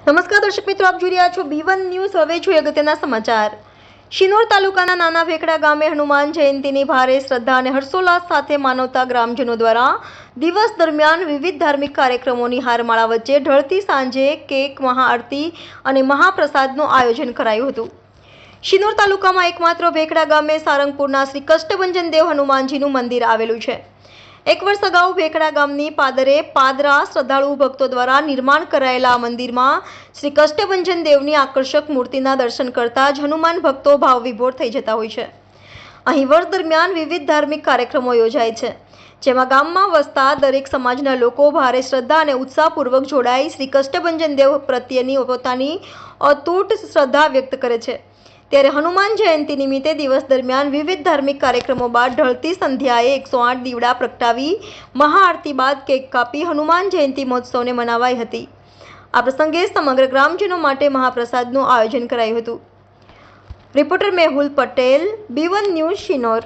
નમસ્કાર દર્શક મિત્રો, આપ જોઈ રહ્યા છો B1 ન્યૂઝ। હવે જોઈએ અગત્યના સમાચાર। શિનોર તાલુકાના નાના વેકડા ગામે હનુમાન જયંતીની ભારે શ્રદ્ધા અને હર્ષોલ્લાસ સાથે માનવતા ગ્રામજનો દ્વારા દિવસ દરમિયાન વિવિધ ધાર્મિક કાર્યક્રમોની હારમાળા વચ્ચે ઢળતી સાંજે કેક, મહાઆરતી અને મહાપ્રસાદનું આયોજન કરાયું હતું। શિનોર તાલુકામાં એકમાત્ર વેકડા ગામે સારંગપુરના શ્રી કષ્ટભંજન દેવ હનુમાનજીનું મંદિર આવેલું છે। એક વર્ષ અગાઉ વેકડા ગામની પાદરા શ્રદ્ધાળુ ભક્તો દ્વારા નિર્માણ કરાયેલા આ મંદિરમાં શ્રી કષ્ટભંજન દેવની આકર્ષક મૂર્તિના દર્શન કરતા જ હનુમાન ભક્તો ભાવવિભોર થઈ જતા હોય છે। અહીં વર્ષ દરમિયાન વિવિધ ધાર્મિક કાર્યક્રમો યોજાય છે, જેમાં ગામમાં વસતા દરેક સમાજના લોકો ભારે શ્રદ્ધા અને ઉત્સાહપૂર્વક જોડાઈ શ્રી કષ્ટભંજન દેવ પ્રત્યેની પોતાની અતૂટ શ્રદ્ધા વ્યક્ત કરે છે। ત્યારે હનુમાન જયંતી નિમિત્તે દિવસ દરમિયાન વિવિધ ધાર્મિક કાર્યક્રમો બાદ ઢળતી સંધ્યાએ 108 દીવડા પ્રગટાવી મહાઆરતી બાદ કેક કાપી હનુમાન જયંતી મહોત્સવને મનાવાઈ હતી। આ પ્રસંગે સમગ્ર ગ્રામજનો માટે મહાપ્રસાદનું આયોજન કરાયું હતું। Reporter Mehul Patel, B1 news, Shinor.